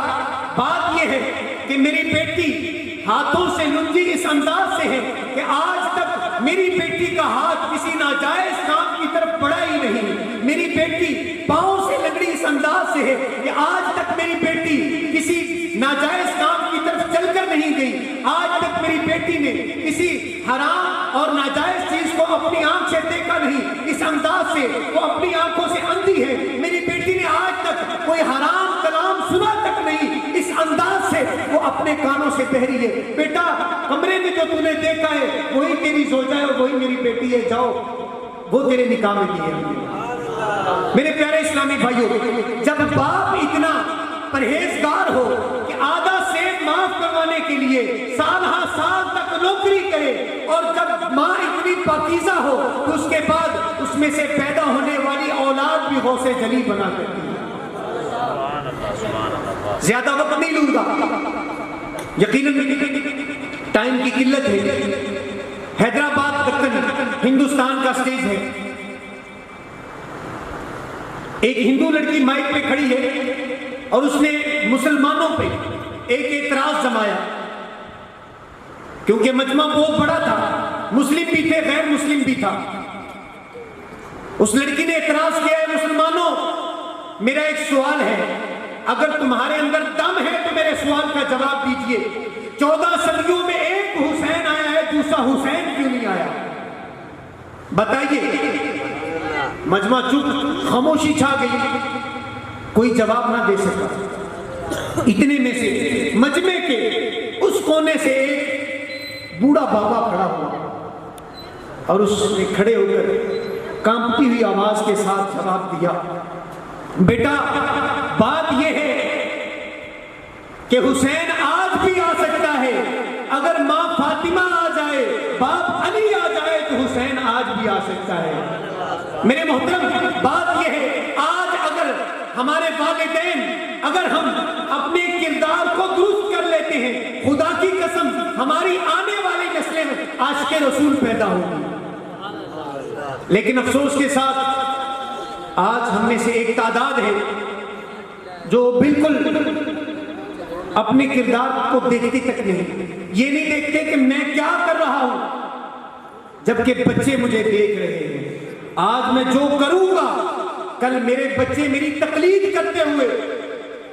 बात यह है कि मेरी बेटी हाथों से लुंजी इस अंदाज से है कि आज तक मेरी बेटी का हाथ किसी नाजायज काम की तरफ बढ़ा ही नहीं। मेरी बेटी पाँव से लंगड़ी इस अंदाज से है कि आज तक मेरी बेटी किसी नाजायज काम की तरफ चलकर नहीं गई। आज तक मेरी बेटी ने किसी हराम और नाजायज चीज को अपनी आंख से देखा नहीं। इस अंदाज से वो अपनी आंखों से अंधी है। मेरी बेटी ने आज तक कोई हराम कलाम सुना तक नहीं। इस अंदाज से वो अपने कानों से बहरी है। बेटा कमरे में जो तूने देखा है वही तेरी जोजा है और वही मेरी बेटी है, जाओ वो तेरे निकाह में की है। मेरे प्यारे इस्लामी भाइयों, जब बाप इतना परहेजगार हो कि आधा सेब माफ करवाने के लिए साल तक नौकरी करे, और जब माँ इतनी पाकीज़ा हो तो उसके बाद उसमें से पैदा होने वाली औलाद भी गौसे जली बना करती है। ज्यादा वक्त नहीं लूंगा, यकीनन टाइम की किल्लत है। हैदराबाद दक्कन हिंदुस्तान का स्टेज है। एक हिंदू लड़की माइक पे खड़ी है और उसने मुसलमानों पे एक एतराज जमाया, क्योंकि मजमा बहुत बड़ा था, मुस्लिम भी थे, गैर मुस्लिम भी था। उस लड़की ने एतराज किया है, मुसलमानों मेरा एक सवाल है, अगर तुम्हारे अंदर दम है तो मेरे सवाल का जवाब दीजिए। 14 सदियों में एक हुसैन आया है, दूसरा हुसैन क्यों नहीं आया? बताइए। मजमा चुप, खामोशी छा गई, कोई जवाब ना दे सका। इतने में से मजमे के उस कोने से एक बूढ़ा बाबा खड़ा हुआ और उसने खड़े होकर कांपती हुई आवाज के साथ जवाब दिया, बेटा बात यह है कि हुसैन आज भी आ सकता है। अगर माँ फातिमा आ जाए, बाप अली आ जाए तो हुसैन आज भी आ सकता है। मेरे मोहतरम, बात यह है, आज अगर हमारे वालिदैन, अगर हम अपने किरदार को दुरुस्त कर लेते हैं, खुदा की कसम हमारी आने वाली नस्लें में आशिक़े रसूल पैदा होगी। लेकिन अफसोस के साथ आज हम में से एक तादाद है जो बिल्कुल अपने किरदार को देखते तक नहीं, ये नहीं देखते कि मैं क्या कर रहा हूं, जबकि बच्चे मुझे देख रहे हैं। आज मैं जो करूंगा कल मेरे बच्चे मेरी तकलीद करते हुए,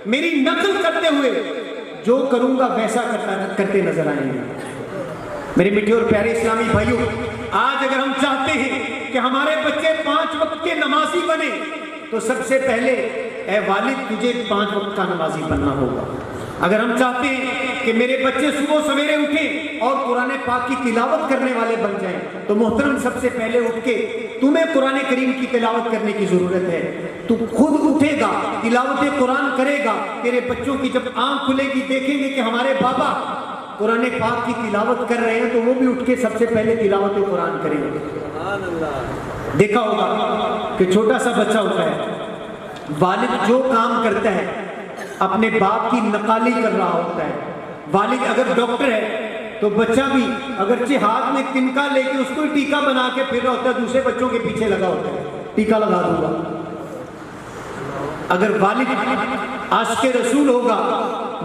मेरी नकल करते हुए जो करूंगा वैसा करते नजर आएंगे। मेरे मिठे और प्यारे इस्लामी भाइयों, आज अगर हम चाहते हैं कि हमारे बच्चे 5 वक्त के नमाजी बने तो सबसे पहले ए वालिद तुझे 5 वक्त का नमाजी बनना होगा। अगर हम चाहते हैं कि मेरे बच्चे सुबह सवेरे उठें और कुरान पाक की तिलावत करने वाले बन जाएं, तो मोहतरम सबसे पहले उठ के तुम्हें कुरान करीम की तिलावत करने की जरूरत है। तू खुद उठेगा, तिलावत कुरान करेगा, तेरे बच्चों की जब आंख खुलेगी देखेंगे कि हमारे बाबा कुरान पाक की तिलावत कर रहे हैं, तो वो भी उठ के सबसे पहले तिलावत कुरान करेंगे। देखा होगा कि छोटा सा बच्चा होता है, वालिद जो काम करता है अपने बाप की नकाली कर रहा होता है। वालिद अगर डॉक्टर है तो बच्चा भी अगरचे हाथ में तिनका लेके उसको टीका बना के फिर रहा होता है, दूसरे बच्चों के पीछे लगा होता है। टीका लगा दूंगा। अगर वालिद आशिक़ रसूल होगा,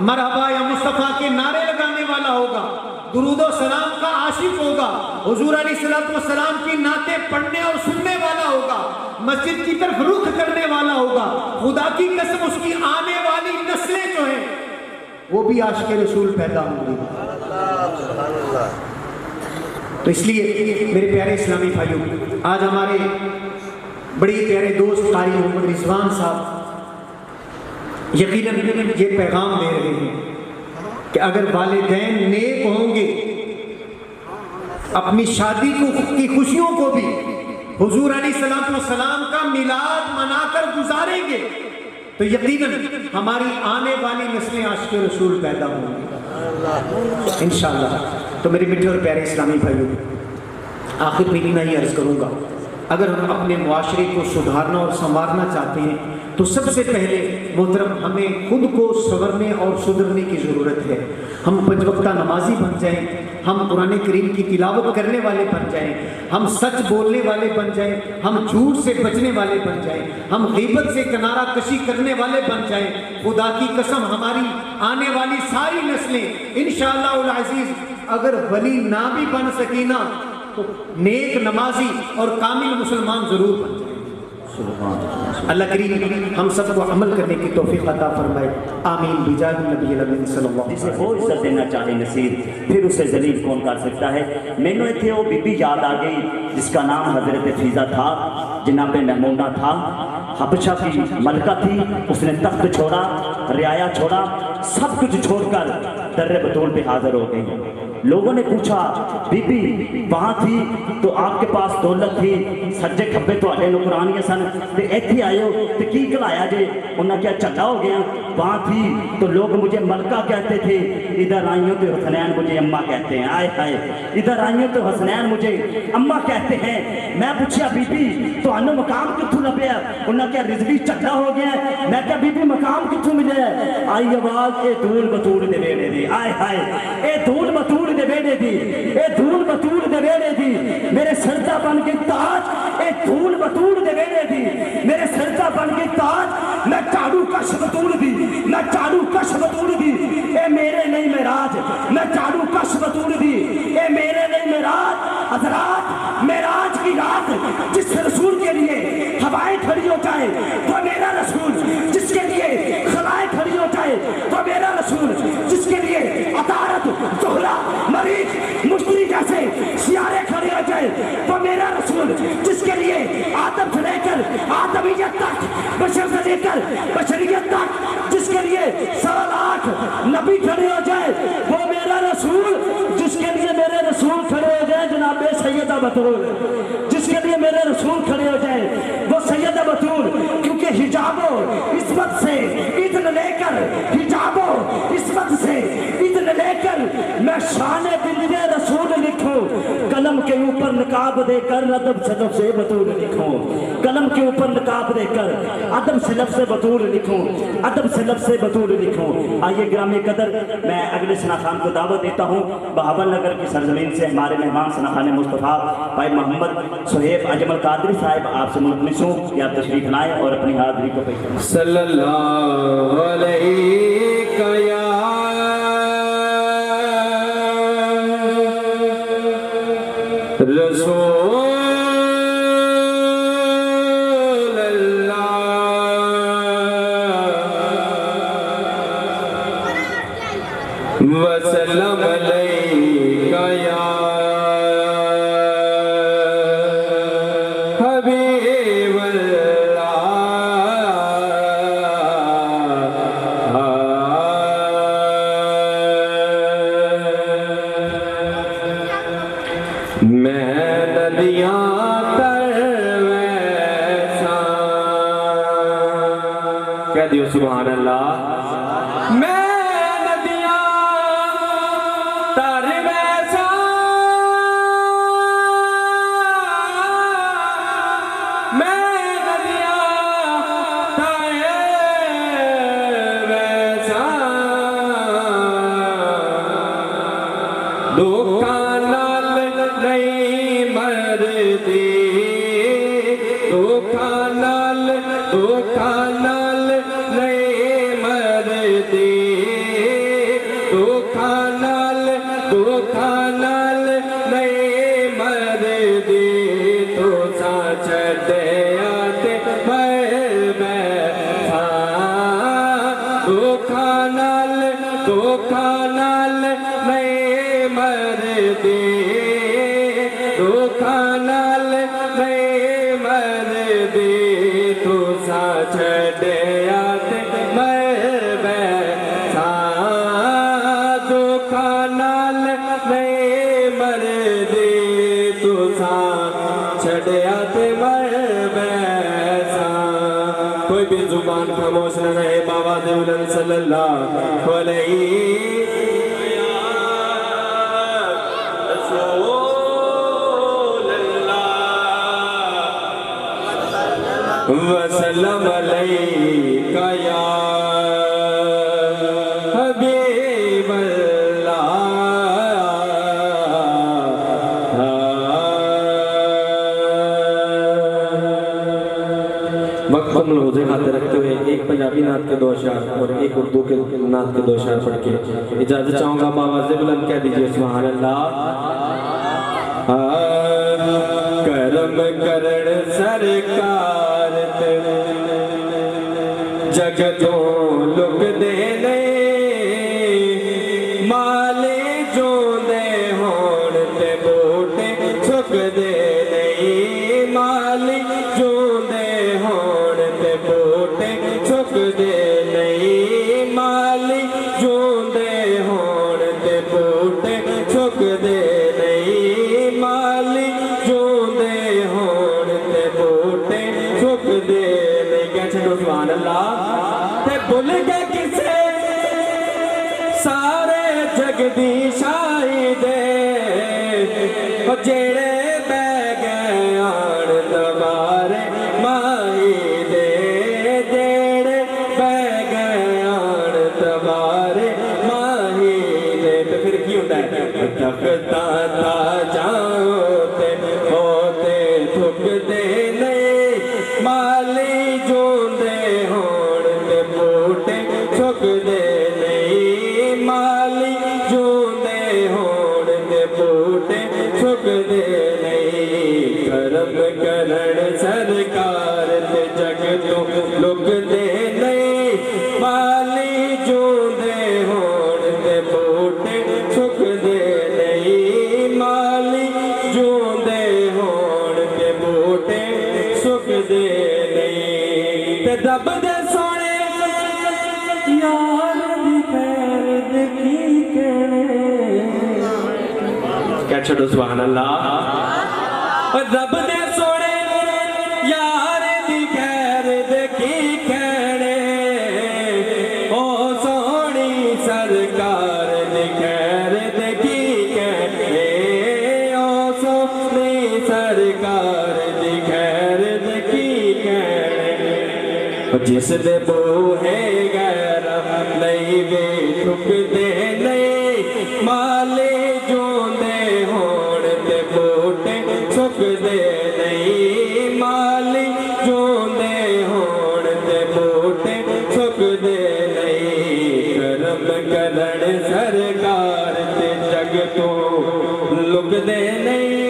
मरहबा या मुस्तफ़ा के नारे लगाने वाला होगा, दुरूदो सलाम का आशिक होगा, हुजूर अलैहिस्सलाम की नाते पढ़ने और सुनने वाला होगा, मस्जिद की तरफ रुख करने वाला होगा, खुदा की कसम उसकी आने वाली नस्लें जो हैं वो भी आशिक रसूल पैदा होंगी। तो इसलिए मेरे प्यारे इस्लामी भाइयों, आज हमारे बड़े प्यारे दोस्त कारी मोहम्मद रिजवान साहब यकीनन ये पैगाम दे रहे हैं कि अगर वालिदैन नेक होंगे, अपनी शादी की खुशियों को भी हुजूर अलैहिस्सलाम का मिलाद मनाकर गुजारेंगे तो यकीनन हमारी आने वाली नस्लें आशिक़ रसूल पैदा होंगी इंशाअल्लाह। तो मेरे मीठे और प्यारे इस्लामी भाइयों, आखिर में इतना ही अर्ज़ करूँगा, अगर हम अपने मुआशरे को सुधारना और संवारना चाहते हैं तो सबसे पहले मोहतरम हमें खुद को संवरने और सुधरने की ज़रूरत है। हम पंजवक्ता नमाजी बन जाएं, हम कुरान करीम की तिलावत करने वाले बन जाएं, हम सच बोलने वाले बन जाएं, हम झूठ से बचने वाले बन जाएं, हम गीबत से किनारा कशी करने वाले बन जाएं। खुदा की कसम हमारी आने वाली सारी नस्लें इंशाअल्लाह उल अज़ीज़ अगर वली ना भी बन सकी ना तो नेक नमाजी और कामिल मुसलमान ज़रूर बन जाएं। अल्लाह करीम हम सबको अमल करने की तौफीक अता फरमाए, आमीन। बिजाह नबी अमीन सल्लल्लाहु अलैहि जिसे वो इज्जत देना चाहे नसीब, फिर उसे जलील कौन कर सकता है। मैनू इतने वो बीबी याद आ गई जिसका नाम हजरत फीजा था, जनाब महमूदा था, हबशा की मलका थी। उसने तख्त छोड़ा, रियाया छोड़ा, सब कुछ छोड़कर दर्रे बतूल पे हाजिर हो गई। लोगों ने पूछा, बीबी वहाँ थी तो आपके पास दौलत थी, सज्जे खब्बे तो नौकरानियां सन, ते इत्थे आयो तो की गलाया जे? उन्हें क्या चंगा हो गया? वहाँ थी तो लोग मुझे मलका कहते थे, इधर आइयों तो हसनैन मुझे अम्मा कहते हैं। आए हाय, इधर आइयों तो हसनैन मुझे अम्मा कहते हैं। मैं पूछा, बीबी तो अनु मकाम कितों लभ्या? उन्हें क्या रिजवी चंगा हो गया? मैं क्या बीबी मकाम कितों मिले? आई आवाज, ए धूल बतूल दे वेड़े दी। आए हाय, ए धूल बतूल दे वेड़े दी, ए धूल बतूल दे वेड़े दी, मेरे सरदा बन के ताज, ए धूल बतूल दे वेड़े दी, मेरे सरदा बन के ताज। मैं झाड़ू कश बतूल दी, मैं झाड़ू कश बतूल दी, ए मेरे नहीं मेराज, मैं झाड़ू कश बतूल दी, ए मेरे नहीं मेराज। हजरात, मेराज की रात जिस रसूल के लिए हवाएं खड़ी हो जाए वो मेरा रसूल, जिसके लिए खलाएं खड़ी हो जाए वो मेरा रसूल, जिसके लिए अतारत, जोहरा, मरीज, मुश्तरी जैसे सियारे खड़े हो जाए वो मेरा रसूल, जिसके लिए आदम से लेकर आदमियत तक, बशर से लेकर बशरियत तक, जिसके लिए 1.25 लाख नबी खड़े हो जाए वो मेरा रसूल, जिसके लिए मेरे रसूल खड़े हो जाए जनाबे सैयदा बतूल, जिसके लिए मेरे रसूल खड़े हो जाए वो सैयदा बतूल। क्योंकि हिजाबो इस्मत से इज़्न लेकर, हिजाबो इस्मत से इज़्न लेकर मैं शाने बिंदे रसूल लिखूं, कलम के ऊपर नकाब देकर अदब से लफ्ज़ बतूल लिखूं, कलम के ऊपर नकाब देकर अदब से लफ्ज़ बतूल लिखूं, अदब से लफ्ज़ बतूल लिखूं। आइए ग्रामी कदर, मैं अगले सना खान को दावत देता हूँ। बहावल नगर की सरजमीन से हमारे मेहमान सना खान मुस्तफ़ा भाई मोहम्मद सुहेब अजमल कादरी साहिब आपसे मुल्तमिस हूँ कि आप तशरीफ लाएँ और अपनी हाज़िरी को पेश करें। सल्लल्लाहु अलैहि या रसूल अल्लाह वसल्लम अलैका या हबीब अल्लाह। मैं नदियाँ तर वैसा, कह दियो सुभान अल्लाह। मैं नदियाँ तर वैसा, मैं नदियाँ तर वैसा, दुकान नहीं मरदी, दुकान छड़िया ते मर बैठा दुखा नाल नहीं मरदी दुखा नाल नहीं मरदी तुसा छड़िया ते मर बैठा दुखा नाल नहीं मरदी तुसा छड़िया ते मर बैठा कोई भी जुबान खामोश न रहे बाबा देवलन सल्लल्लाहु अलैहि वसल्लम अलैका या हबीबल्लाह। वक्त को मुलाज़े हाथ रखते हुए एक पंजाबी नात के 2 अशआर और एक उर्दू के नात के 2 अशआर पढ़ के इजाजत चाहूँगा। बावाज़े बुलंद कह दीजिए सुभान अल्लाह। करम करण सरकार ते जगतों लुक दे माले जो दे होण ते बूटे सुख दे नहीं माली जो दे होण ते बूटे सुख दे नहीं माली जो दे होण ते बूटे सुख दे नहीं माली जो दे होण ते बूटे सुख दे नहीं। क्या छो सुभान अल्लाह। ते भुल गए किसे सारे जग दी शाही दे जेड़े बह गए आण दबारे माई दे जेड़े बह गए आण दबारे माही दे। तो फिर की होता है तखता था जाओ ते होते थुक दे नहीं माली जो दे होण ते बूटे सुख दे नहीं माली जो दे होण ते बूटे सुख दे नहीं। करम करण सरकार ते जग तो लुक दे नहीं माली जो दे होण ते बूटे सुख दे नहीं माली जो दे होण ते बूटे सुख दे नहीं। ते दब दे सोने यार दी खैर दे की कहने। क्या छोड़ो सुभान अल्लाह। रब दे सोने यार दी खैर दे की कहने ओ सोनी सरकार दी खैर दे की कहने ओ सोनी सरकार दी खैर दे की कहने। जिस दे बूहे गैर नहीं वे ठुक दे नहीं माले जो दे होण ते बूटे सुख दे नहीं माली जो दे होण ते बूटे सुख दे नहीं। करम करण सरकार ते जग तो लुक दे नहीं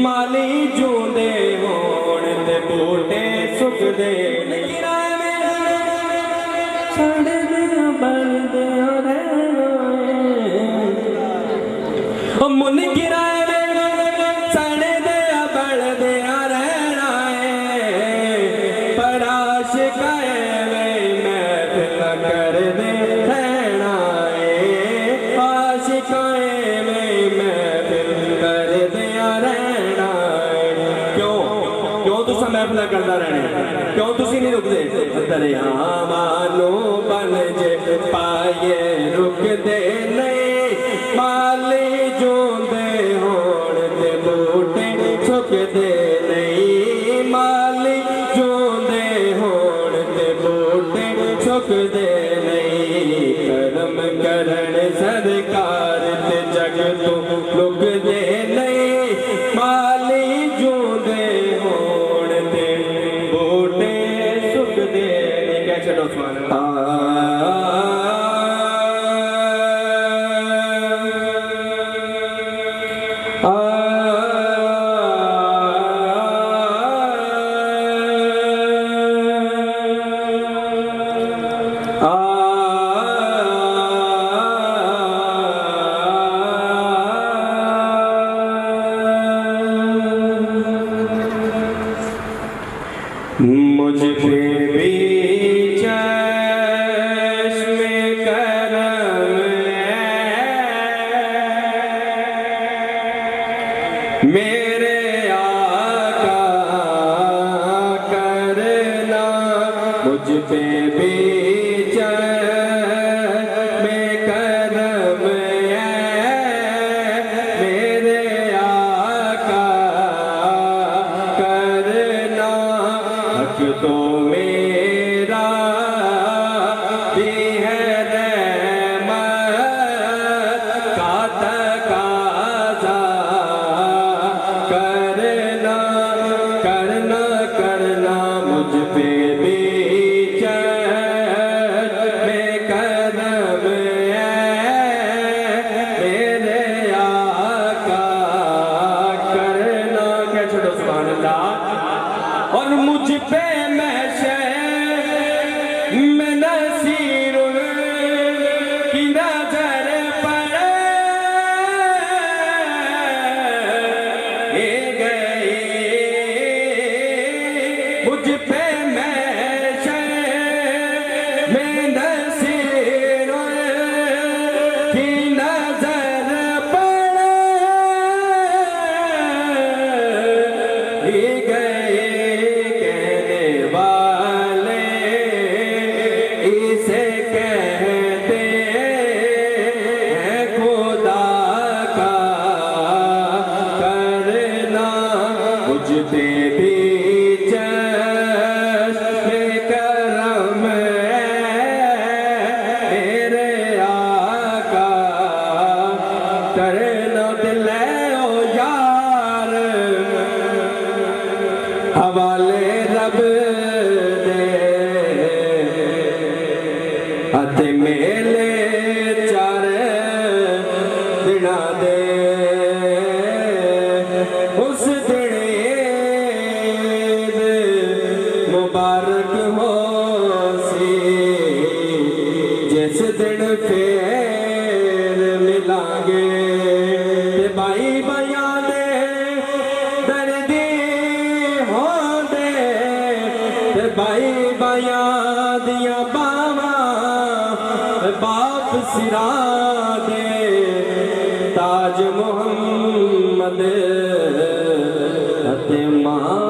माली जो दे होण ते बूटे सुख दे नहीं। मुन गिराए सड़े दे बड़ दे रहना है पराश काए महफिल कर दे रहना है आशिकाए महफिल कर दे रहना है। क्यों क्यों तुसा महफिल करता रहना क्यों तुसी नहीं रुकते दरिया मानो बन जे पाए रुक दे नहीं माली जो दे होण ते बूटे सुख दे नहीं माली जो दे होण ते बूटे सुख दे नहीं। करम करण सरकार ते जग तो लुक दे नहीं माली जो दे होण ते बूटे सुख दे नहीं। क्या चलो मुझ पे भी चश्मे करम है, मेरे आका करना। मुझ पे भी चश्मे करम है, मेरे आका करना। हक तो मेरा भी है रहमत का तकाज़ा करना, करना करना। मुझ पे भी चश्मे करम है, मेरे आका करना। क्या छोड़ो सुभान अल्लाह। और मुझ पे मैं नसीर की नजर पड़े गई, मुझ पे मैं नसीर की नजर पड़े गए। कहने वाले इसे कहते हैं खुदा का करना। मुझ पे भी चश्मे करम है, मेरे आका करना। दिल ओ यार हवाले रब दे, अते मेले चार दिना दे। उस दिन ईद मुबारक हो सी, जिस दिन फिर मिलांगे। ते भाई भाइयां दे दर्दी होंदे, ते भाई भाइयां दियां बावां बाप सिरा दे। ताज मुहम्मद ते मां